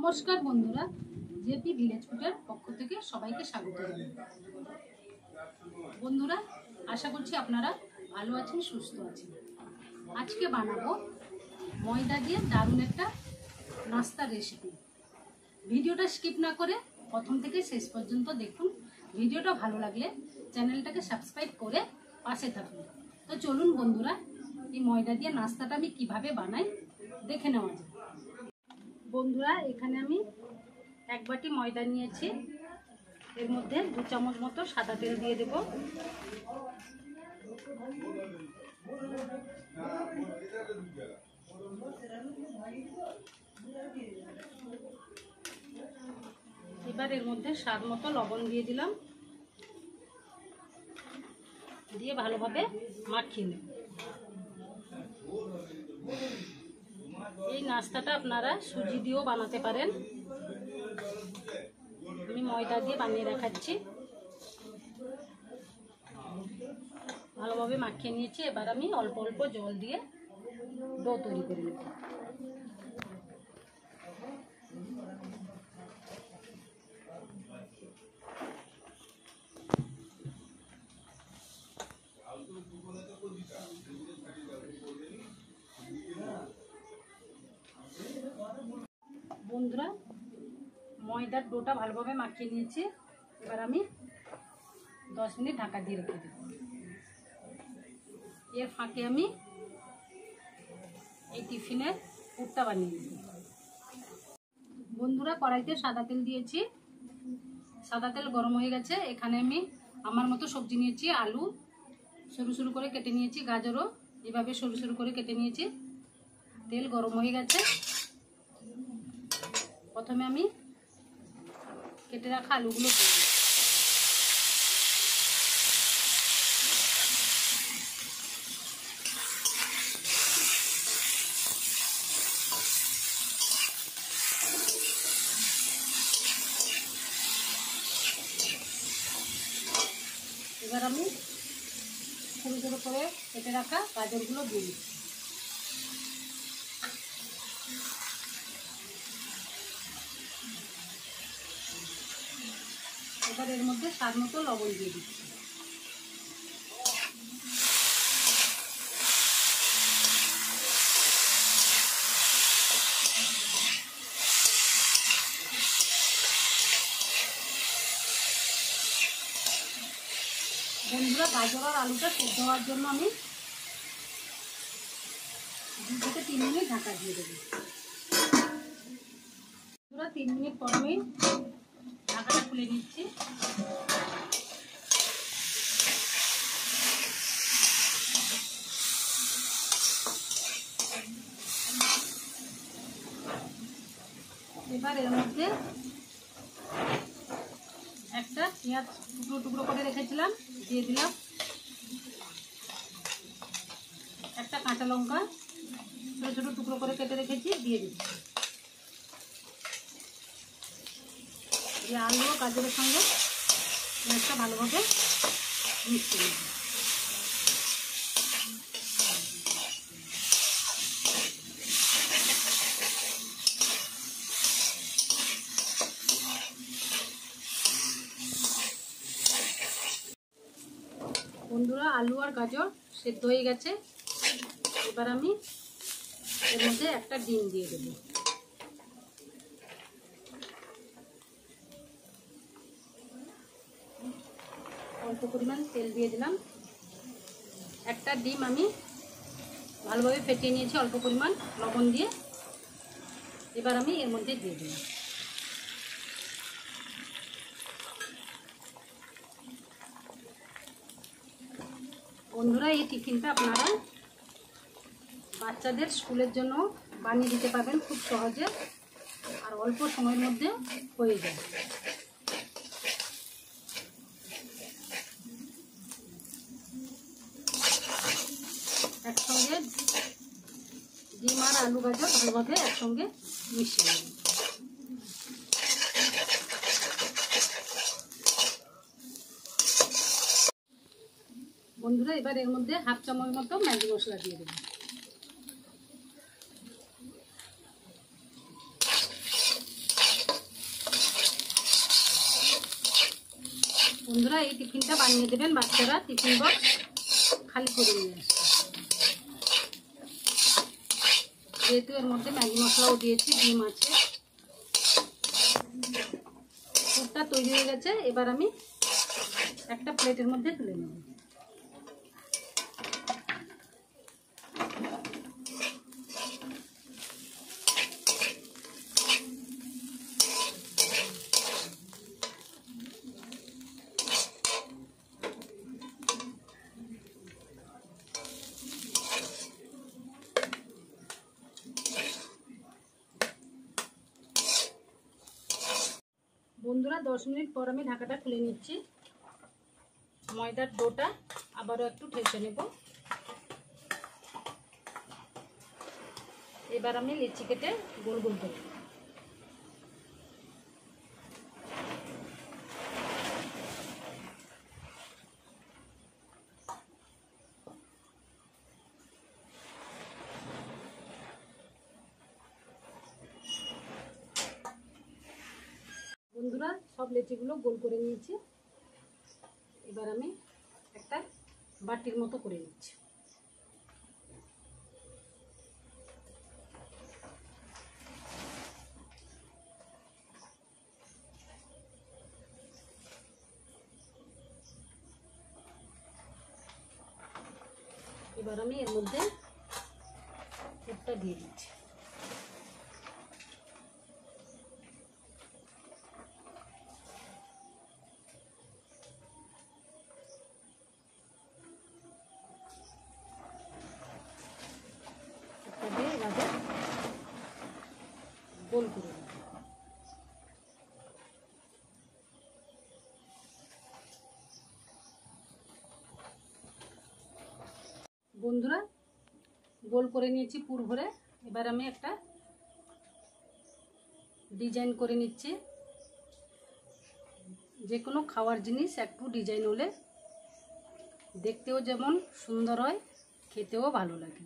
নমস্কার বন্ধুরা, JP village ফুডের পক্ষ থেকে সবাইকে স্বাগত জানাই। বন্ধুরা, আশা করছি আপনারা ভালো আছেন, সুস্থ আছেন। আজকে বানাবো ময়দা দিয়ে দারুণ একটা নাস্তার রেসিপি। ভিডিওটা স্কিপ না করে প্রথম থেকে শেষ পর্যন্ত দেখুন। ভিডিওটা ভালো লাগলে চ্যানেলটাকে সাবস্ক্রাইব করে পাশে থাকুন। তো চলুন বন্ধুরা, এই ময়দা দিয়ে নাস্তাটা আমি কিভাবে বানাই দেখে নেওয়া যায়। বন্ধুরা, এখানে আমি এক বাটি ময়দা নিয়েছি। এর মধ্যে 2 চামচ মতো সাদা তেল দিয়ে দেব। এবার এর মধ্যে স্বাদ মতো লবণ দিয়ে দিলাম, দিয়ে ভালোভাবে মাখিয়ে নেব। এই নাস্তাটা আপনারা সুজি দিয়েও বানাতে পারেন। আমি ময়দা দিয়ে বানিয়ে দেখাচ্ছি। ভালোভাবে মাখিয়ে নিয়েছি। এবার আমি অল্প অল্প জল দিয়ে ডো তৈরি করে নেব। বন্ধুরা, ময়দার ডোটা ভালোভাবে মাখিয়ে নিয়েছি। এবার আমি 10 মিনিট ঢাকা দিয়ে রেখে দেব। এর ফাঁকে আমি এই টিফিনের পুরটা বানিয়ে নেব। বন্ধুরা, কড়াইতে সাদা তেল দিয়েছি। সাদা তেল গরম হয়ে গেছে। এখানে আমি আমার মতো সবজি নিয়েছি। আলু সরু সরু করে কেটে নিয়েছি, গাজরও এভাবে সরু সরু করে কেটে নিয়েছি। তেল গরম হয়ে গেছে। প্রথমে আমি কেটে রাখা আলুগুলো দিয়ে দিই। এবার আমি সরু সরু করে কেটে রাখা গাজরগুলো দিয়ে দিচ্ছি। এবার এর মধ্যে স্বাদ মতো লবণ দিয়ে দিচ্ছি। বন্ধুরা, গাজর আর আলুটা সেদ্ধ হওয়ার জন্য আমি 2 থেকে 3 মিনিট ঢাকা দিয়ে দেবো। বন্ধুরা, 3 মিনিট পর আমি ঢাকাটা খুলে নিচ্ছি। এবার এর মধ্যে একটা পেঁয়াজ টুকরো টুকরো করে রেখেছিলাম দিয়ে দিলাম। একটা কাঁচা লঙ্কা ছোটো ছোটো টুকরো করে কেটে রেখেছি দিয়ে দিচ্ছি। দিয়ে আলু ও গাজরের সঙ্গে পেঁয়াজটা ভালোভাবে মিশিয়ে নেব। বন্ধুরা, আলু আর গাজর সেদ্ধ হয়ে গেছে। এবার আমি এর মধ্যে একটা ডিম দিয়ে দেব। অল্প পরিমাণ তেল দিয়ে দিলাম। একটা ডিম আমি ভালোভাবে ফেটিয়ে নিয়েছি অল্প পরিমাণ লবণ দিয়ে। এবার আমি এর মধ্যে দিয়ে দিলাম। বন্ধুরা, এই টিফিনটা আপনারা বাচ্চাদের স্কুলের জন্য বানিয়ে দিতে পারবেন খুব সহজে, আর অল্প সময়ের মধ্যে হয়ে যায়। একসঙ্গে ডিম আর আলু গাজর ভালোভাবে একসঙ্গে মিশিয়ে নেব। বন্ধুরা, এবার এর মধ্যে 1/2 চামচ মতো ম্যাগি মশলা দিয়ে দেবো। বন্ধুরা এই টিফিনটা বানিয়ে দেবেন, বাচ্চারা টিফিন বক্স খালি করে নিয়ে আসছে। যেহেতু এর মধ্যে ম্যাগি মশলাও দিয়েছি, ডিম আছে, পুরটা তৈরি হয়ে গেছে। এবার আমি একটা প্লেটের মধ্যে তুলে নেব। বন্ধুরা 10 মিনিট পর আমি ঢাকাটা খুলে নিচ্ছি। ময়দার ডোটা আবারও একটু ঠেসে নেব। এবার আমি লিচি কেটে গোল গোল করব। বন্ধুরা সব লেচিগুলো গোল করে নিয়েছি। এবার আমি একটা বাটির মতো করে নিচ্ছি। এবার আমি এর মধ্যে পুরটা দিয়ে দিচ্ছি। গোল করে দেব। বন্ধুরা গোল করে নিয়েছি পুর ভরে। এবার আমি একটা ডিজাইন করে নিচ্ছি। যে কোনো খাওয়ার জিনিস একটু ডিজাইন হলে দেখতেও যেমন সুন্দর হয়, খেতেও ভালো লাগে।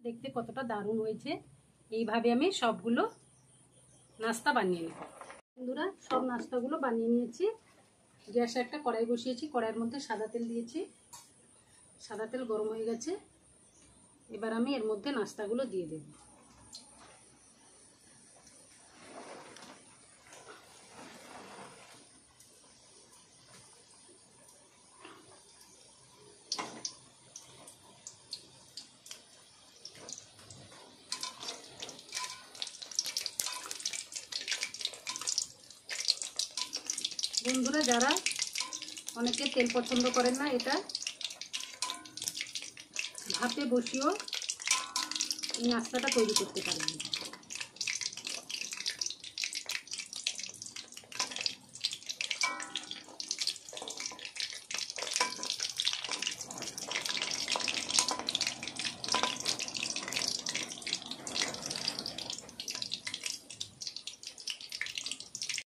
দেখতে কতটা দারুণ হয়েছে। এইভাবে আমি সবগুলো নাস্তা বানিয়ে নেব। বন্ধুরা সব নাস্তাগুলো বানিয়ে নিয়েছি। গ্যাসে একটা কড়াই বসিয়েছি, কড়াইয়ের মধ্যে সাদা তেল দিয়েছি। সাদা তেল গরম হয়ে গেছে। এবার আমি এর মধ্যে নাস্তাগুলো দিয়ে দেব। বন্ধুরা যারা অনেকে তেল পছন্দ করেন না, এটা ভাপে বসিয়েও এই নাস্তাটা তৈরি করতে পারেন।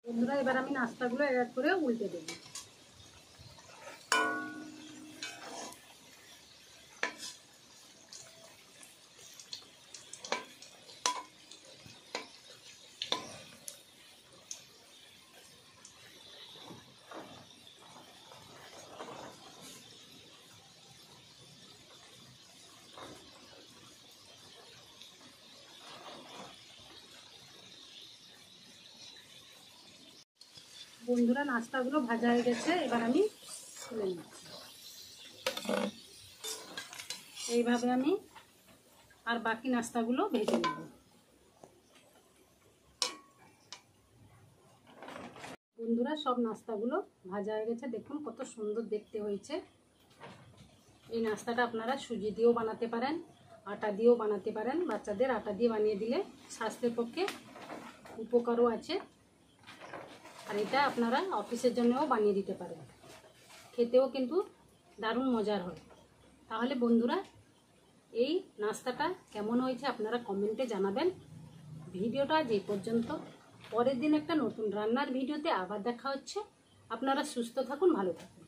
বন্ধুরা এবার আমি নাস্তাগুলো এক এক করে উল্টে দেব। বন্ধুরা নাস্তাগুলো ভাজা হয়ে গেছে। এবার আমি তুলে নিচ্ছি। এইভাবে আমি আর বাকি নাস্তাগুলো ভেজে নেব। বন্ধুরা সব নাস্তাগুলো ভাজা হয়ে গেছে। দেখুন কত সুন্দর দেখতে হয়েছে। এই নাস্তাটা আপনারা সুজি দিয়েও বানাতে পারেন, আটা দিয়েও বানাতে পারেন। বাচ্চাদের আটা দিয়ে বানিয়ে দিলে স্বাস্থ্যের পক্ষে উপকারও আছে। আর এটা আপনারা অফিসের জন্যও বানিয়ে দিতে পারেন। খেতেও কিন্তু দারুণ মজার হয়। তাহলে বন্ধুরা এই নাস্তাটা কেমন হয়েছে আপনারা কমেন্টে জানাবেন। ভিডিওটা যে পর্যন্ত, পরের দিন একটা নতুন রান্নার ভিডিওতে আবার দেখা হচ্ছে। আপনারা সুস্থ থাকুন, ভালো থাকুন।